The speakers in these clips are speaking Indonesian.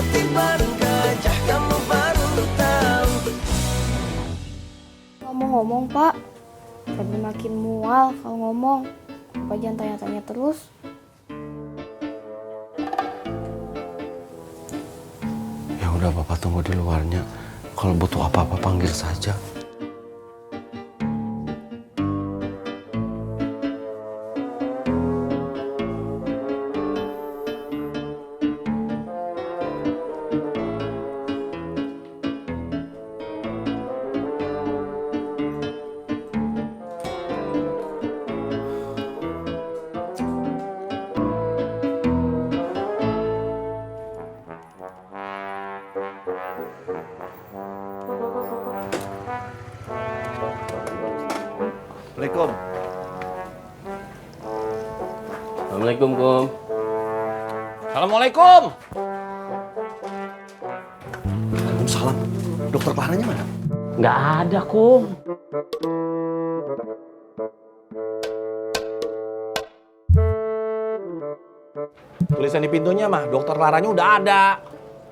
seperti bareng gajah, kamu baru tahu. Ngomong-ngomong Pak, Febri makin mual kalau ngomong. Bapak jangan tanya-tanya terus. Ya udah, Bapak tunggu di luarnya. Kalau butuh apa-apa panggil saja. Assalamualaikum. Assalamualaikum, Kum. Assalamualaikum. Waalaikumsalam. Dokter Claranya mana? Nggak ada, Kum. Tulisan di pintunya mah, dokter Claranya udah ada.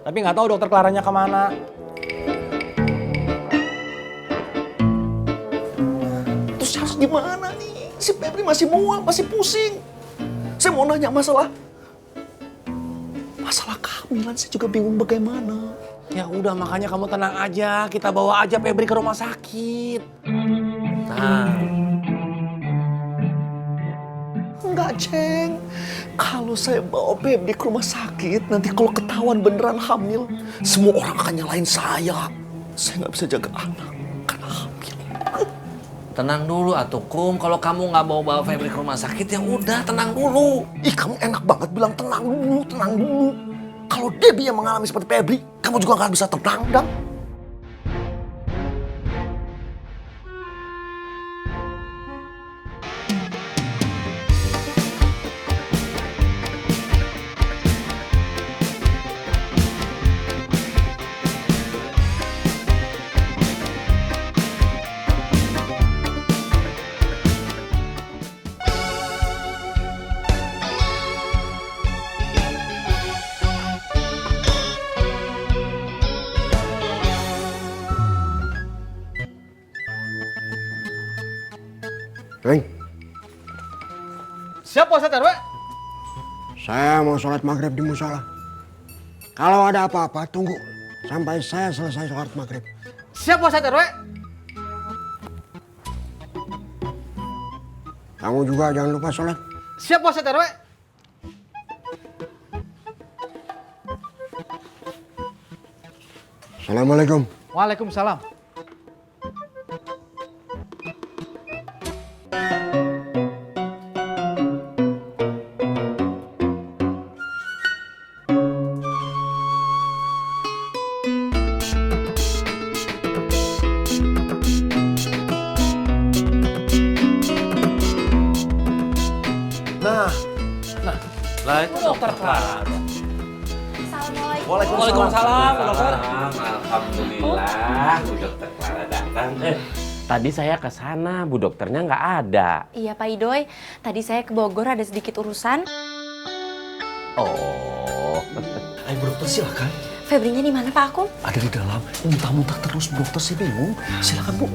Tapi nggak tahu dokter Claranya kemana. Terus harus gimana nih? Si Febri masih mual, masih pusing. Saya mau nanya masalah kehamilan, saya juga bingung bagaimana. Ya udah, makanya kamu tenang aja. Kita bawa aja Febri ke rumah sakit. Nah. Enggak, Ceng. Kalau saya bawa Febri ke rumah sakit, nanti kalau ketahuan beneran hamil, semua orang akan nyalain saya. Saya nggak bisa jaga anak karena hamil. Tenang dulu atuh Kum, kalau kamu nggak mau bawa Febri ke rumah sakit ya udah tenang dulu. Ih, kamu enak banget bilang tenang dulu, tenang dulu. Kalau Debbie yang mengalami seperti Febri, kamu juga nggak bisa tenang, Dang. Neng, Siap, Pak Ustadz RW? saya mau sholat maghrib di musola. Kalau ada apa-apa, tunggu sampai saya selesai sholat maghrib. Siap, Pak Ustadz RW? Kamu juga jangan lupa sholat. Siap, Pak Ustadz RW? Assalamualaikum. Waalaikumsalam. Dokter Clara. Waalaikumsalam, Bu Dokter. Alhamdulillah, Bu Dokter Clara datang. Tadi saya ke sana, Bu Dokternya nggak ada. Iya Pak Idoy, tadi saya ke Bogor ada sedikit urusan. Oh. Ayo, Bu Dokter, silakan. Febrinya di mana Pak Akum? Ada di dalam. Muntah-muntah terus, Bu Dokter, saya bingung. Silakan, Bu.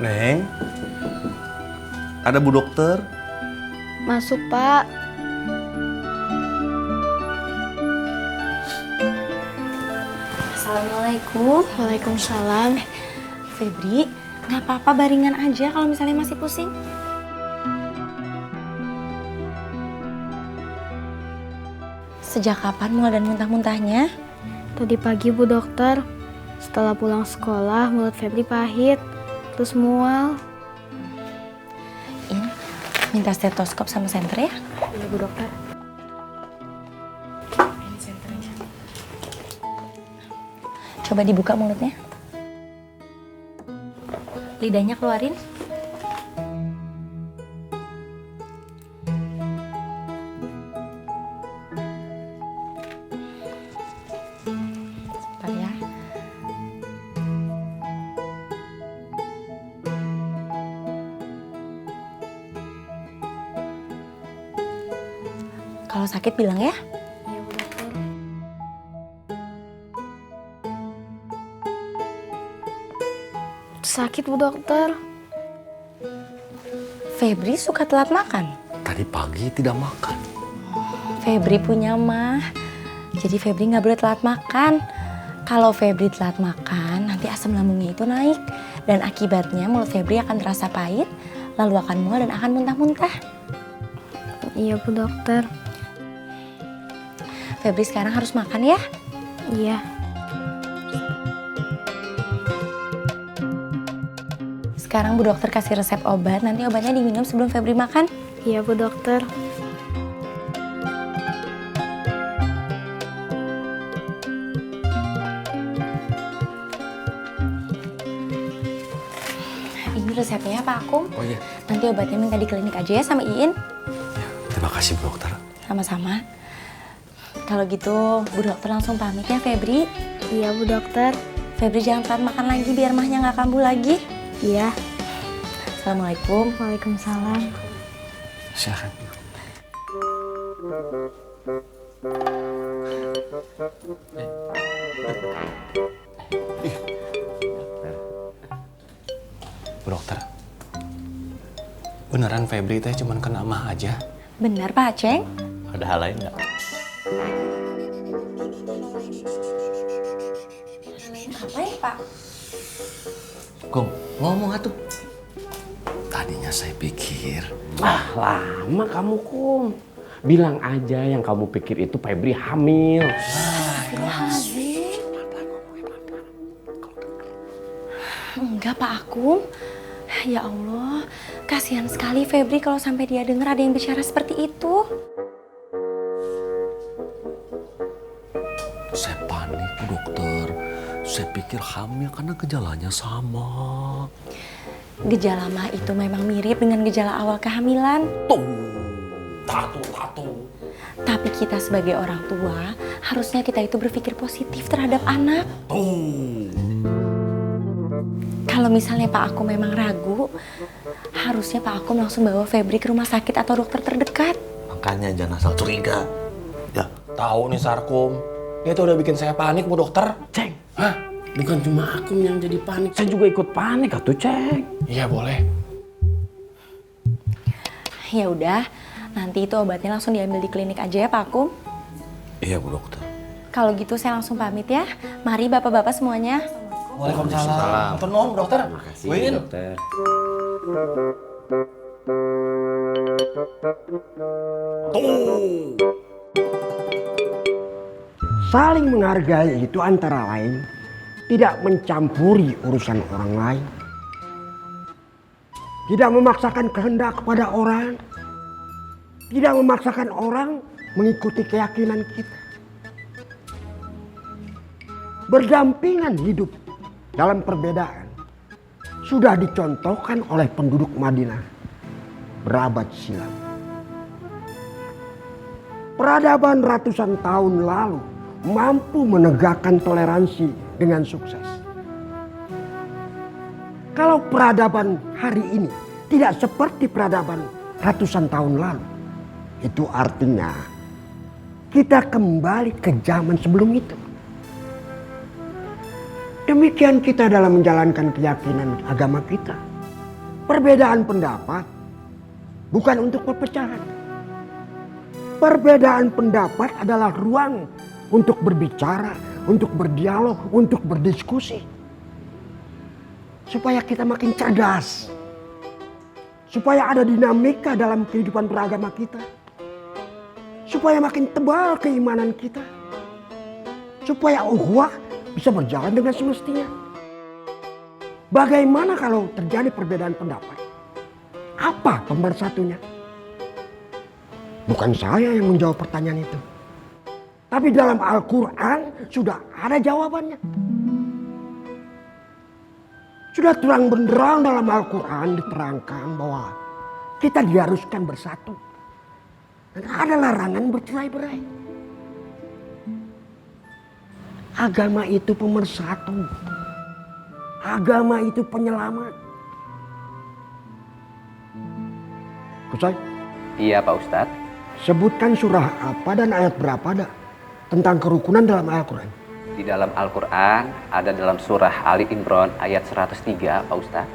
Neng, ada Bu Dokter. Masuk Pak. Assalamualaikum. Waalaikumsalam. Febri, nggak apa-apa baringan aja kalau misalnya masih pusing. Sejak kapan mual dan muntah-muntahnya? Tadi pagi Bu Dokter. Setelah pulang sekolah, mulut Febri pahit. Terus mual. Ini, minta stetoskop sama senter ya? Iya Bu Dokter. Ini senternya. Coba dibuka mulutnya. Lidahnya keluarin. Sebentar ya. Kalau sakit bilang ya. Iya Bu Dokter. Sakit Bu Dokter. Febri suka telat makan. Tadi pagi tidak makan. Febri punya mah. Jadi Febri nggak boleh telat makan. Kalau Febri telat makan, nanti asam lambungnya itu naik. Dan akibatnya mulut Febri akan terasa pahit, lalu akan mual dan akan muntah-muntah. Iya Bu Dokter. Febri sekarang harus makan ya. Iya. Sekarang Bu Dokter kasih resep obat, nanti obatnya diminum sebelum Febri makan. Iya Bu Dokter. Ini resepnya Pak Akum. Oh iya. Nanti obatnya minta di klinik aja ya sama Iin. Terima kasih Bu Dokter. Sama-sama. Kalau gitu Bu Dokter langsung pamit ya Febri. Iya Bu Dokter. Febri jangan telat makan lagi biar mahnya nggak kambuh lagi. Iya. Assalamualaikum. Waalaikumsalam. Silakan. Bu dokter, beneran Febri teh cuman kena mah aja? Benar Pak Aceng? Ada hal lain nggak? Apa ya Pak? Kum, ngomong atuh. Tadinya saya pikir Ah, lama kamu, Kum. Bilang aja yang kamu pikir itu Febri hamil. Enggak Pak Akum. Ya Allah, kasihan sekali Febri kalau sampai dia dengar ada yang bicara seperti itu. saya panik Bu Dokter. Saya pikir hamil karena gejalanya sama. Gejala mah itu memang mirip dengan gejala awal kehamilan. Tapi kita sebagai orang tua, harusnya kita itu berpikir positif terhadap anak. Kalau misalnya Pak Akum memang ragu, harusnya Pak Akum langsung bawa Febri ke rumah sakit atau dokter terdekat. Makanya jangan asal curiga. Ya, Tahu nih Sarkum, dia tuh udah bikin saya panik Bu dokter. Ceng, Hah? bukan cuma Akum yang jadi panik. Saya juga ikut panik atuh, Ceng. Iya boleh. Ya udah, nanti itu obatnya langsung diambil di klinik aja ya Pak Akum. iya Bu Dokter. Kalau gitu saya langsung pamit ya. Mari bapak-bapak semuanya. Waalaikumsalam. Atur nuhun Bu dokter. Makasih, Win. dokter. Saling menghargai itu antara lain tidak mencampuri urusan orang lain. Tidak memaksakan kehendak kepada orang. Tidak memaksakan orang mengikuti keyakinan kita. Berdampingan hidup dalam perbedaan sudah dicontohkan oleh penduduk Madinah berabad silam. Peradaban ratusan tahun lalu mampu menegakkan toleransi dengan sukses. Kalau peradaban hari ini tidak seperti peradaban ratusan tahun lalu, itu artinya kita kembali ke zaman sebelum itu. Demikian kita dalam menjalankan keyakinan agama kita. Perbedaan pendapat bukan untuk perpecahan. Perbedaan pendapat adalah ruang untuk berbicara, untuk berdialog, untuk berdiskusi. Supaya kita makin cerdas. Supaya ada dinamika dalam kehidupan beragama kita. Supaya makin tebal keimanan kita. Supaya ukhuwah bisa berjalan dengan semestinya. Bagaimana kalau terjadi perbedaan pendapat? Apa pemersatunya? Bukan saya yang menjawab pertanyaan itu. Tapi dalam Al-Quran sudah ada jawabannya. Sudah terang benderang dalam Al-Quran diterangkan bahwa kita diharuskan bersatu. Dan ada larangan bercerai-berai. Agama itu pemersatu. Agama itu penyelamat. Kusai? Iya Pak Ustadz. Sebutkan surah apa dan ayat berapa dak tentang kerukunan dalam Al-Quran. Di dalam Al-Quran ada dalam surah Ali Imran ayat 103, Pak Ustadz.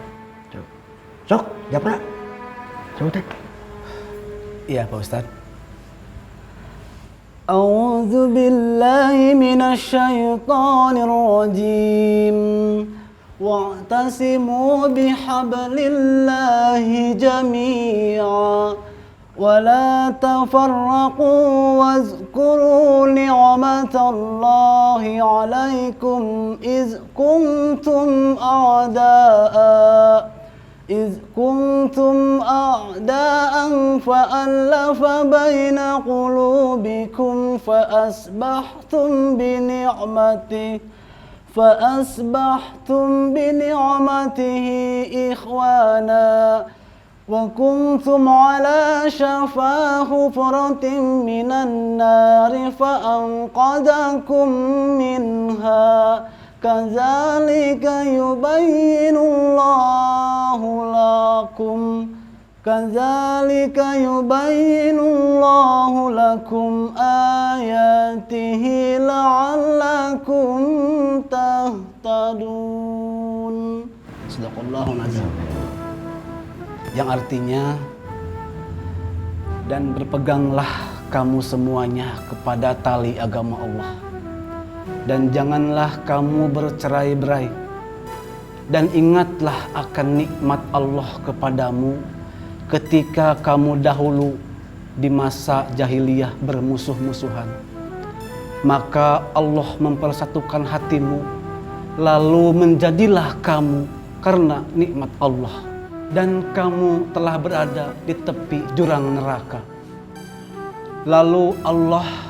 Sok, Japra. Coba. Iya, Pak Ustadz. A'udzu billahi minasyaitonir rajim. Wa'tasimu bihablillahi jami'a wa la tafarraqu wazkuru ni'matallahi 'alaikum iz kuntum a'da'a fa'alafa baina qulubikum فأصبحتم بنعمته إخوانا وكنتم على شفا حفرة من النار فأنقذكم منها كذلك يبين الله لكم آياته لعلكم tahtadun. Sadaqallahul azim. Yang artinya, dan berpeganglah kamu semuanya kepada tali agama Allah, dan janganlah kamu bercerai-berai, dan ingatlah akan nikmat Allah kepadamu ketika kamu dahulu di masa jahiliyah bermusuh-musuhan. Maka Allah mempersatukan hatimu, lalu menjadilah kamu karena nikmat Allah, dan kamu telah berada di tepi jurang neraka. Lalu Allah